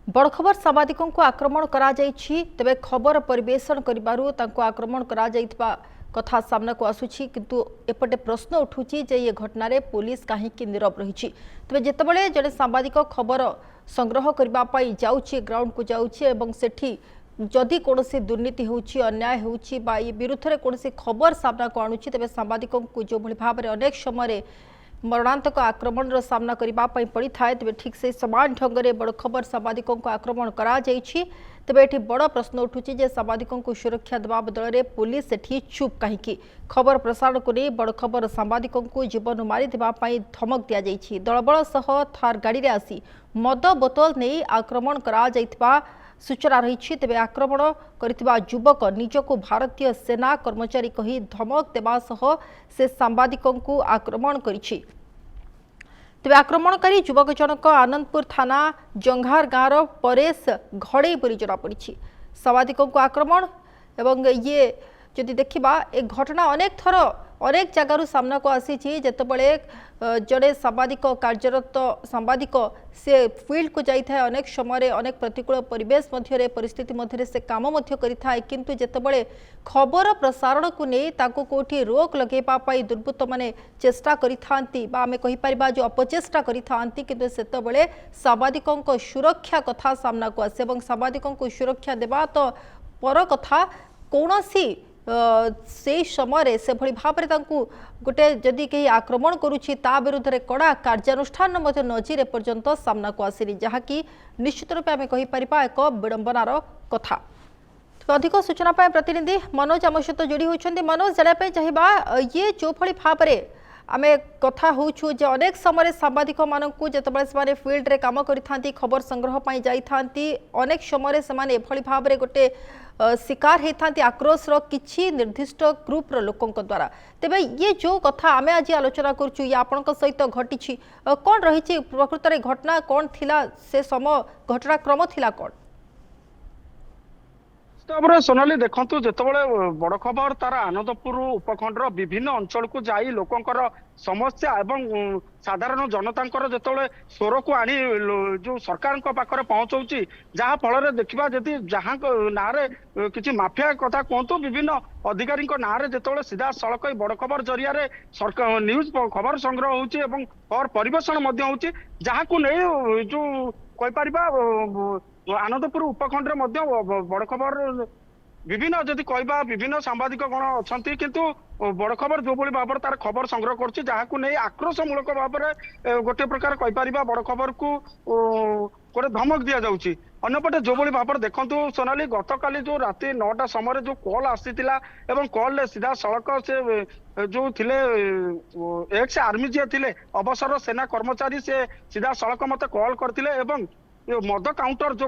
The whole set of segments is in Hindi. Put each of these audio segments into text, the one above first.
बड़ खबर सांबादिकों को आक्रमण करा जायछि तेबे खबर परिवेषण करिबारु तांको आक्रमण करा जायतिबा कथा सामना को आसुछि किंतु एपटे प्रश्न उठुछि जे ये घटना रे पुलिस काहे कि नीरव रहिछि तेबे जेतेबेले जने सांबादिक खबर संग्रह करबा पई जाउछि ग्राउंड को जाउछि एवं सेठी जदि कोनोसी दुर्नीति होउछि अन्याय होउछि बा ये विरुद्ध रे कोनोसी खबर सामना को आणुछि तेबे सांबादिकों को जो भली भाबरे अनेक समय मरणांतक आक्रमण सामना करने पड़ी था तेज ठीक से समान ढंग से बड़ खबर सांबादिकों को आक्रमण करा तेज ये बड़ प्रश्न उठुची जे सांबादिकों को सुरक्षा देवा बदल में पुलिस सेठी चुप कहीं खबर प्रसारण को नहीं बड़ खबर सांबादिकों को जीवन मारी देवाई धमक दि जाइए दलबल सह थार गाड़ी आसी मद बोतल नहीं आक्रमण करा सूचना रही तेज आक्रमण करथिबा युवक निजको भारतीय सेना कर्मचारी कही धमक देवा सह से सांबादिकों को आक्रमण करिछि तेज आक्रमणकारी युवक जनक आनंदपुर थाना जंघार गाँव परेश घड़े बोली जनापड़ी सांबादिकों को आक्रमण एवं ये जदि देखा एक घटना अनेक थर अनेक जगार सामना को आसी जितेबले जड़े सांबादिक कार्यरत सांबादिक से फील्ड को जाए अनेक समय अनेक प्रतिकूल परिवेश मध्य परिस्थिति मध्य से काम करें किंतु जितेबले खबर प्रसारण को नहीं ताको कोठी रोक लगेवाई दुर्बृत्त माने चेष्टा करें जो अपचेष्टा करें सेतबले सांबादिकों सुरक्षा कथा सामना को आसे सांबादिकों को सुरक्षा देवा तो पर कथा कौन से समय से भली भाव में गोटे जदि कहीं आक्रमण करुच्ची ता विरुद्ध में कड़ा कार्यानुष्ठान नजीर एपर्यंत सामना को आसनी जहाँकि निश्चित रूप में कहीपर एक विडंबनार कथा तो अधिक सूचना प्रतिनिधि मनोज आम सहित जोड़ी होती मनोज जानापी चाहिए ये जो भली भाव में आम कथा होचु जे अनेक समय सांबादिक मानू जितेबाला फील्ड रे काम करि खबर संग्रह पाई जाइथांती अनेक समय से एभली भाव में गोटे शिकार होती आक्रोश किछि निर्दिष्ट ग्रुप लोकों द्वारा तेबे ये जो कथा आम आज आलोचना करुचु या आपण सहित घटी कौन रही प्रकृत में घटना कौन थिला से समय घटनाक्रम थिला कौन सोनाली देखु जितेबाला बड़ खबर तार आनंदपुर उपखंडर विभिन्न अंचल को जाई लोकंकर समस्या एवं साधारण जनता जिते स्वर को आनी जो सरकार पाखे पहुंचाऊँच जहाँ फल देखा जदि जहाँ ना किसी माफिया कथा कहतु विभिन्न अधिकारी ना जिते सीधा सड़क बड़ खबर जरिया न्यूज खबर संग्रह होती खबर परिवेषण जहाँ को नहीं जो कहीपर आनंदपुर उपखंड बड़ खबर विभिन्न जदि कहबा विभिन्न सांबादिक गण अच्छा किंतु बड़ खबर जो भाई भाव तार खबर संग्रह कर आक्रोशमूलक भाव में गोटे प्रकार कहीपर बड़ खबर को गोटे धमक दि जाऊँगी अन्यपटे जो भाई भाव देखु सोनाली गतकाली जो राति 9टा समय जो कॉल आसीला एवं कॉल सीधा सड़क से जो थिले एक्स आर्मी जी थे अवसर सेना कर्मचारी से सीधा सड़क मत कॉल करते मद काउंटर जो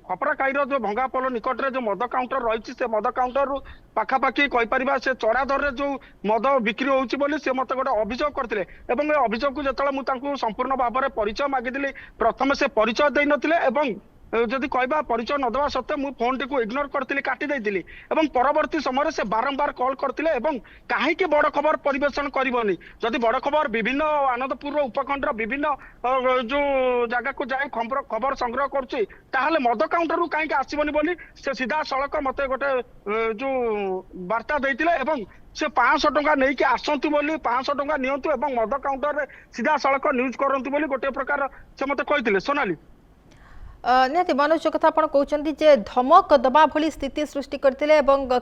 खपरा काईर जो भंगा पोल निकट में जो मद काउंटर रही से मद काउंटर रु पाखापाखि कहीपर से चढ़ा दर जो मद बिक्री होती से मत गोटे अभियोग करते अभियोग को जो संपूर्ण भाव में परिचय मागिदी प्रथम से परिचय दे नथिले जदि कहबा परिचय नदवा सत्वे मु फोन टी इग्नोर करती काटी देती परवर्ती समय से बारंबार कॉल करते कहीं बड़ खबर परिवेषण करनी जदि बड़ खबर विभिन्न आनंदपुर उपखंड विभिन्न जो जगह को जाए खबर संग्रह कर मद काउंटर रू कहीं आसबनी बोली से सीधा सड़क मत गोटे जो वार्ता देते से 500 टंका नहीं कि आसतु बोली 500 टंका नियंतु मद काउंटर सीधा सड़क न्यूज करंतु बोली गोटे प्रकार से मत कहते सोनाली निहाती मनोज जो कथा आपड़ कहते जे धमक दबा भली स्थिति सृष्टि करते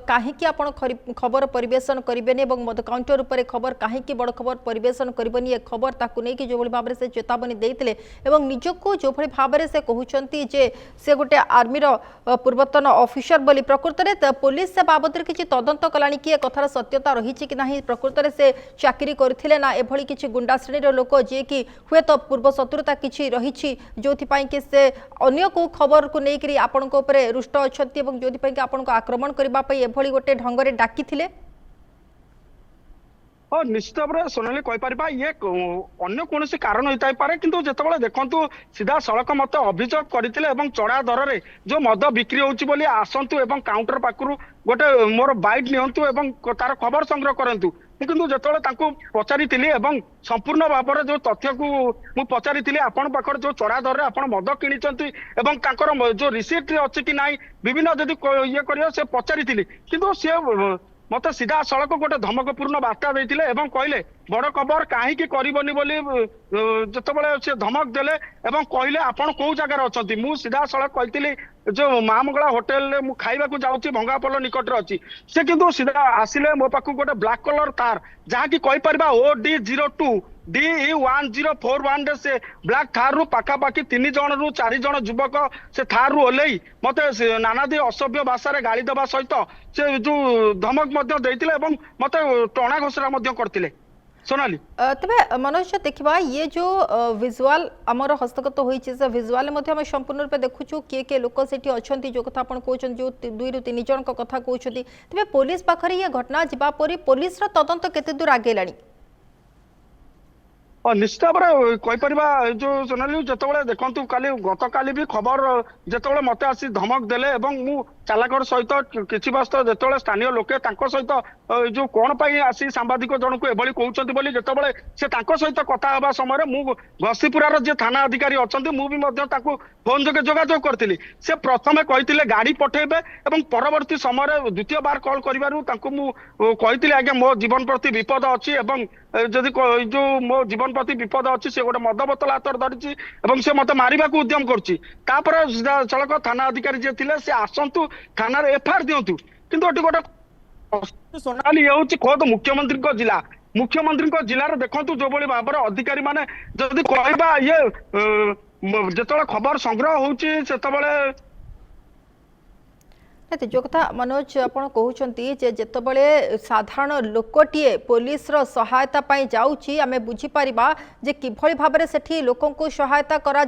कहीं खबर परिवेषण करेंगे मद काउंटर उपर खबर कहीं बड़ खबर परिवेषण करनी ए खबर ताकू नहीं कि जो भाव में से चेतावनी देते निजको जो भाव में से कहते जे से गोटे आर्मीर पूर्वतन ऑफिसर बोली प्रकृत में पुलिस से बाबद किसी तदंत कलानी कि कथार सत्यता रही कि ना प्रकृत में से चाकरी करथिले ना एभली किसी गुंडा श्रेणी लोक जी कि हुए तो पूर्व शत्रुता किसी रही जो कि से अन्य को खबर को लेकर आपण रुष्ट अच्छा जो आपण आक्रमण करने गोटे ढंग से डाकी हाँ निश्चित भाव में सोनाली कहीपर ये अन्य कौन कारण होता पारे किंतु जितेबाला देखु सीधा सड़क मत अभियोग करते चढ़ा दर में जो मद बिक्री होती आसतु काउंटर पाखु गोटे मोर बाइट नियंतु तार खबर संग्रह करंतु କିନ୍ତୁ ଯେତେବେଳେ ତାଙ୍କୁ ପଚାରିଥିଲି ଏବଂ ସମ୍ପୂର୍ଣ୍ଣ ଭାବରେ ଯୋଉ ତଥ୍ୟକୁ ମୁଁ ପଚାରିଥିଲି ଆପଣ ପାଖରେ ଯୋଉ ଚଢା ଦରରେ ଆପଣ ମଦ କିଣିଛନ୍ତି ଏବଂ ତାଙ୍କର ଯୋଉ ରିସିପ୍ଟ ଅଛି କି ନାହିଁ ବିଭିନ୍ନ ଯଦି ଇଏ କରିବ ସେ ପଚାରିଥିଲି କିନ୍ତୁ ସେ ମତେ ସିଧାସଳଖ ଗୋଟେ ଧମକପୂର୍ଣ୍ଣ ବାର୍ତ୍ତା ଦେଇଥିଲେ ଏବଂ କହିଲେ ବଡ ଖବର କାହିଁକି କରିବନି ବୋଲି ଯେତେବେଳେ ସେ ଧମକ ଦେଲେ ଏବଂ କହିଲେ ଆପଣ କୋଉ ଜାଗାରେ ଅଛନ୍ତି ମୁଁ ସିଧାସଳଖ କହିଥିଲି ଯୋଉ ମା ମଙ୍ଗଳା ହୋଟେଲରେ ମୁଁ ଖାଇବାକୁ ଯାଉଛି ଭଙ୍ଗାପୋଲ ନିକଟରେ ଅଛି ସେ କିନ୍ତୁ ସିଧା ଆସିଲେ ମୋ ପାଖକୁ ଗୋଟେ ବ୍ଲାକ୍ କଲର ତାର ଯାହାକି କହିପାରିବା OD02 DE1041 ରେ ସେ ବ୍ଲାକ୍ ଥାର ରୁ ପାଖାପାଖି 3 ଜଣରୁ 4 ଜଣ ଯୁବକ ସେ ଥାର ରୁ ଓହ୍ଲେଇ ମତେ ନାନାଦି ଅସଭ୍ୟ ଭାଷାରେ ଗାଳି ଦେବା ସହିତ ସେ ଯୋଉ ଧମକ ମଧ୍ୟ ଦେଇଥିଲେ ଏବଂ ମତେ ଟଣା ଘୋଷରା ମଧ୍ୟ କରିଥିଲେ सोनाली तेबे मनोज देखा ये जो विजुआल आमर हस्तगत होती से विजुआल संपूर्ण रूप देखुचु किए लोक से अच्छा जो कथा कहते जो 2 ରୁ 3 जन कथा कहते तेज पुलिस पाखे ये घटना जापर पुलिस तदंत केते दूर आगे निश्चित भाव कहीपर जो सोनाली जो देखु काली गत काली भी खबर जो मत आसी धमक देले मु चालाकर सहित किसी व्यस्त जो स्थानीय लोके सहित जो कौन आसी सांबादिक जन को एभली कहते बोली जितेबाला से सहित कथा हवा समय मु घसीपुरार जे थाना अधिकारी अच्छा मुझे फोन जोगे जोगाजोग करी से प्रथमे कही गाड़ी पठेबे और परवर्ती समय द्वितीय बार कल करी आज्ञा मो जीवन प्रति विपद अच्छी जदि जो मो जीवन प्रति विपद अच्छी से गोटे मद बोतल हाथ धरी से मत मारे उद्यम कर सड़क थाना अधिकारी जी थे से आसतु थाना एफआईआर दिंतु कि गोटे सोनाली ये हूँ खोद मुख्यमंत्री जिला मुख्यमंत्री जिले देखु जो भाव अधिकारी माने जदि कहवा ये जो खबर संग्रह होते जो कथा मनोज आपड़ कहते जितेबाला साधारण लोकटे पुलिस सहायता जाऊँगी आम बुझीपर जे किभली भाव से लोक सहायता करा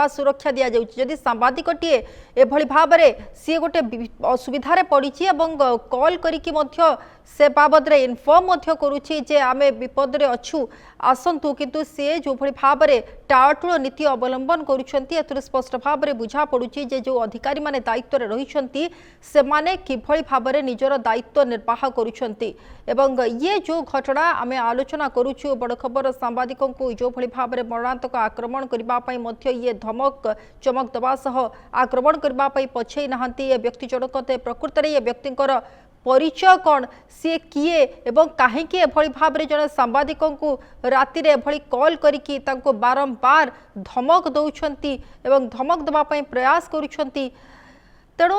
सुरक्षा दि जाऊँगी जदि सांबादिकटे एभली भाव सी गोटे असुविधार पड़ी कॉल करी से बाबद इनफर्म करुच्ची जे आम विपद अच्छु आसतु किंतु से जो भली भाव में टाटुल नीति अवलंबन करुँच स्पष्ट भाव में बुझा पड़ुची जे जो अधिकारी माने दायित्व में रही से माने किभली भाव में निजर दायित्व निर्वाह करुछंती एवं ये जो घटना आम आलोचना करुचु बड़ खबर सांबादिकों को जो भली भाव में मरणांतक आक्रमण करने मध्य ये धमक चमक दवा सह आक्रमण करने पछे नहांती ये व्यक्ति जनक प्रकृत में ये व्यक्तिंकर परिचय कौन सी किए एवं कहीं एभली भाव में जड़े सांबादिकों को राति एभली कॉल करिकी तांको बारंबार धमक दौरान एवं धमक देवाई प्रयास करुछंती तेणु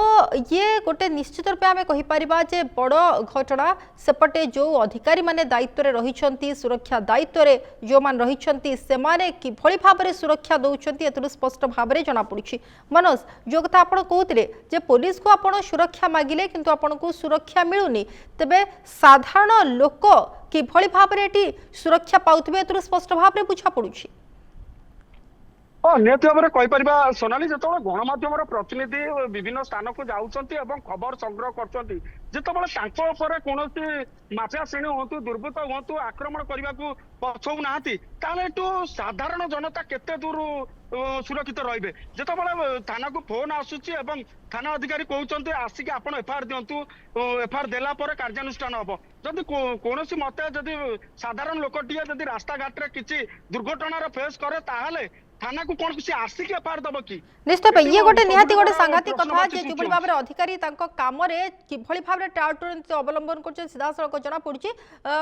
ये गोटे निश्चित रूप आम कहीपर जे बड़ घटना सेपटे जो अधिकारी माने दायित्व में रही सुरक्षा दायित्व में जो मान रही से माने किभली भाव में सुरक्षा दौरान स्पष्ट भाव में जनापड़ी मनोज जो कथा आप कहते पुलिस को आप सुरक्षा मागिले किंतु आपन को सुरक्षा मिलूनी तेबे साधारण लोक किभली भाव में सुरक्षा पाउथिबे स्पष्ट भाव में बुझा पड़ुछि निहत भाव में कहीपर सोनाली जो गणमाध्यम प्रतिनिधि विभिन्न स्थान को जाऊँच खबर संग्रह कर कौन माफिया श्रेणी हूँ दुर्बृत्त हूँ आक्रमण करने को पछौ ना साधारण जनता केते दूर सुरक्षित रहिबे जितेबाला थाना को फोन आसूची थाना अधिकारी कहते आसिक आप एफआईआर दिंतु एफआईआर देला कार्यानुष्ठान हम जदि कौन मत जदि साधारण लोकटे जदि रास्ता घाट रे किसी दुर्घटनार फेस करे ताहले थाना को कौन किसी आसिक एफआईआर दब कि निश्चित ये गोटे निहाती गोटे सांघातिक कथा जे जुबली भाव में अधिकारी तांको काम रे किभली भाव में टाउटुरंत अवलंबन कर सीधा सड़क जना पड़ी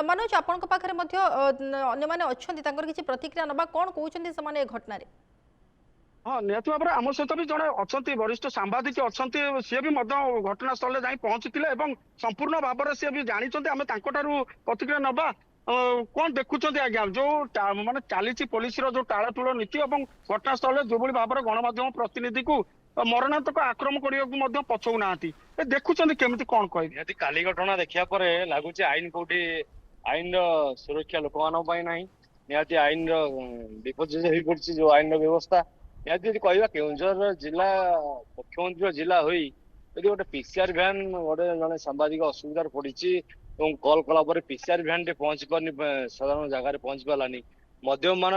मनोज आपण पाखे अन्य माने अच्छी किसी प्रतिक्रिया नबा कौन कहते से घटना रे हाँ निहत भाव में आम सहित भी जड़े अच्छा वरिष्ठ सांबादिक अच्छा सी भी घटनास्थल जाई पहुंची संपूर्ण भाव में सी भी जानते आम प्रतिक्रिया नबा कौन देखुं आज्ञा जो माने चली पुलिस जो टाड़टुल नीति और घटनास्थल जो भाव में गणमाध्यम प्रतिनिधि को मरणांतक आक्रमण करने को पछौ ना देखुं केमी कौन कह काली घटना देखा लगुच आईन कौटी आईन सुरक्षा लोक मानी निहाती आईन विपर्य हो पड़ी जो आईन व्यवस्था निहाती कह केउझर जिला मुख्यमंत्री जिला हुई यदि गोटे पीसीआर भ्यान गोटे जड़े सांबादिक असुविधार पड़ी कल कला पीसीआर भ्यान पहुंची पारनी साधारण जगह पहुंची पारानी मध्यम मान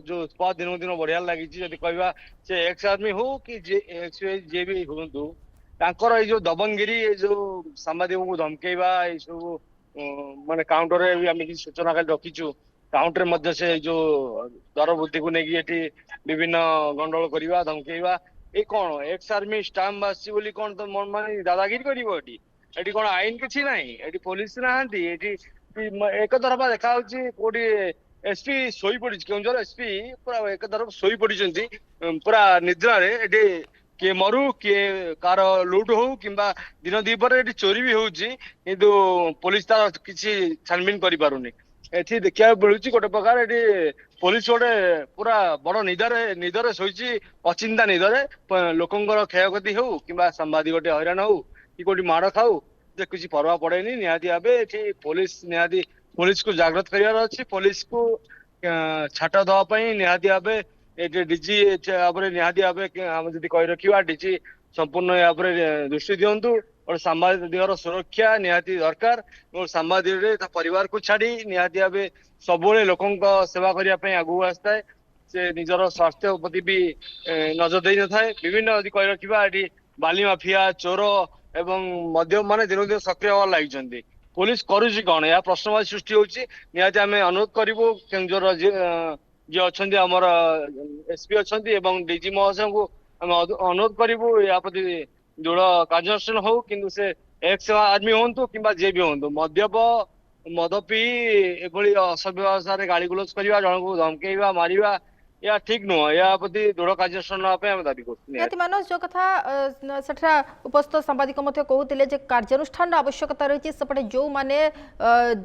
जो उत्पाद दिन दिन बढ़िया लगी कह से एक्स आर्मी हो कि जे भी हूँ जो दबंगिरी जो सांबादिक को धमकेवा सब ମାନେ କାଉଣ୍ଟରରେ ବି ଆମେ କିଛି ସୂଚନା ଖାଲି ରଖିଛୁ। କାଉଣ୍ଟରରେ ମଧ୍ୟ ସେ ଯୋଉ ଦର ବୃଦ୍ଧିକୁ ନେଇକି ଏଠି ବିଭିନ୍ନ ଗଣ୍ଡଗୋଳ କରିବା ଧମକେଇବା। ଏଇ କଣ ଏକ୍ସ ଆର୍ମି ଷ୍ଟାମ୍ପ ଆସିଛି ବୋଲି କଣ ତ ମାନେ ଦାଦାଗିରି କରିବ ଏଠି? ଏଠି କଣ ଆଇନ କିଛି ନାହିଁ? ଏଠି ପୋଲିସ ନାହାନ୍ତି? ଏଠି ଏକ ତରଫା ଦେଖା ହଉଛି କୋଉଠି ଏସପି ଶୋଇ ପଡିଛି, କେଉଁଝର ଏସପି ପୁରା ଏକ ତରଫ ଶୋଇ ପଡିଛନ୍ତି ପୁରା ନିଦ୍ରାରେ। ଏଠି କିଏ ମରୁ କିଏ କାହାର ଲୁଟ ହଉ କିମ୍ବା ଦିନ ଦିପହରେ ଏଠି ଚୋରି ବି ହଉଛି, କିନ୍ତୁ ପୋଲିସ ତାର କିଛି ଛାନବିନ କରିପାରୁନି। ଏଠି ଦେଖିବାକୁ ମିଳୁଛି ଗୋଟେ ପ୍ରକାର ଏଠି ପୋଲିସ ଗୋଟେ ପୁରା ବଡ ନିଦରେ ଶୋଇଛି, ଅଚିନ୍ତା ନିଦରେ। ଲୋକଙ୍କର କ୍ଷୟକ୍ଷତି ହଉ କିମ୍ବା ସାମ୍ବାଦିକଟେ ହଇରାଣ ହଉ କି କୋଉଠି ମାଡ ଖାଉ ଯେ କିଛି ପରବା ପଡେନି। ନିହାତି ଭାବେ ଏଠି ପୋଲିସକୁ ଜାଗ୍ରତ କରିବାର ଅଛି। ପୋଲିସକୁ ଛାଟ ଦବା ପାଇଁ ନିହାତି ଭାବେ ଏଠି ଡିଜି ଭାବରେ ନିହାତି ଭାବେ ଆମେ ଯଦି କହି ରଖିବା ଡିଜି ସମ୍ପୂର୍ଣ୍ଣ ଭାବରେ ଦୃଷ୍ଟି ଦିଅନ୍ତୁ। ଗୋଟେ ସାମ୍ବାଦିକର ସୁରକ୍ଷା ନିହାତି ଦରକାର ଏବଂ ସାମ୍ବାଦିକରେ ତା ପରିବାରକୁ ଛାଡି ନିହାତି ଭାବେ ସବୁବେଳେ ଲୋକଙ୍କ ସେବା କରିବା ପାଇଁ ଆଗକୁ ଆସିଥାଏ। ସେ ନିଜର ସ୍ୱାସ୍ଥ୍ୟ ପ୍ରତି ବି ନଜର ଦେଇନଥାଏ। ବିଭିନ୍ନ ଯଦି କହି ରଖିବା ଏଠି ବାଲି ମାଫିଆ ଚୋର ଏବଂ ମଧ୍ୟ ମାନେ ଦିନକୁ ଦିନ ସକ୍ରିୟ ହବାର ଲାଗିଛନ୍ତି। ପୋଲିସ କରୁଛି କଣ, ଏହା ପ୍ରଶ୍ନବାଚୀ ସୃଷ୍ଟି ହଉଛି। ନିହାତି ଆମେ ଅନୁରୋଧ କରିବୁ କେଉଁଝର ଯିଏ ଅଛନ୍ତି ଆମର ଏସପି ଅଛନ୍ତି ଏବଂ ଡିଜି ମହାଶୟଙ୍କୁ ଆମେ ଅନୁରୋଧ କରିବୁ ୟା ପ୍ରତି ଦୃଢ କାର୍ଯ୍ୟାନୁଷ୍ଠାନ ହଉ। କିନ୍ତୁ ସେ ଏକ୍ସ ଆର୍ମି ହୁଅନ୍ତୁ କିମ୍ବା ଯିଏ ବି ହୁଅନ୍ତୁ, ମଦ ପିଇ ଏଭଳି ଅସଭ୍ୟ ଭାଷାରେ ଗାଳି ଗୁଲଜ କରିବା, ଜଣଙ୍କୁ ଧମକେଇବା ମାରିବା, ଏହା ଠିକ ନୁହଁ। ଏହା ପ୍ରତି ଦୃଢ କାର୍ଯ୍ୟାନୁଷ୍ଠାନ ନେବା ପାଇଁ ଆମେ ଦାବି କରୁଛୁ। ନିହାତି ମାନସ ଯୋଉ କଥା ସେଠା ଉପସ୍ଥିତ ସାମ୍ବାଦିକ ମଧ୍ୟ କହୁଥିଲେ ଯେ କାର୍ଯ୍ୟାନୁଷ୍ଠାନର ଆବଶ୍ୟକତା ରହିଛି। ସେପଟେ ଯେଉଁମାନେ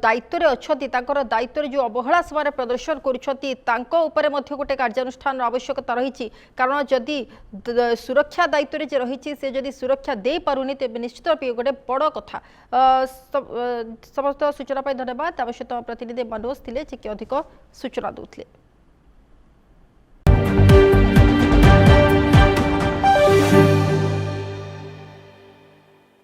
ଦାୟିତ୍ୱରେ ଅଛନ୍ତି ତାଙ୍କର ଦାୟିତ୍ୱରେ ଯେଉଁ ଅବହେଳା ସେମାନେ ପ୍ରଦର୍ଶନ କରୁଛନ୍ତି ତାଙ୍କ ଉପରେ ମଧ୍ୟ ଗୋଟେ କାର୍ଯ୍ୟାନୁଷ୍ଠାନର ଆବଶ୍ୟକତା ରହିଛି। କାରଣ ଯଦି ସୁରକ୍ଷା ଦାୟିତ୍ୱରେ ଯେ ରହିଛି ସେ ଯଦି ସୁରକ୍ଷା ଦେଇପାରୁନି ତେବେ ନିଶ୍ଚିତ ରୂପେ ଗୋଟେ ବଡ଼ କଥା। ସମସ୍ତ ସୂଚନା ପାଇଁ ଧନ୍ୟବାଦ। ଆମ ସହିତ ପ୍ରତିନିଧି ମନୋଜ ଥିଲେ ଯିଏକି ଅଧିକ ସୂଚନା ଦେଉଥିଲେ।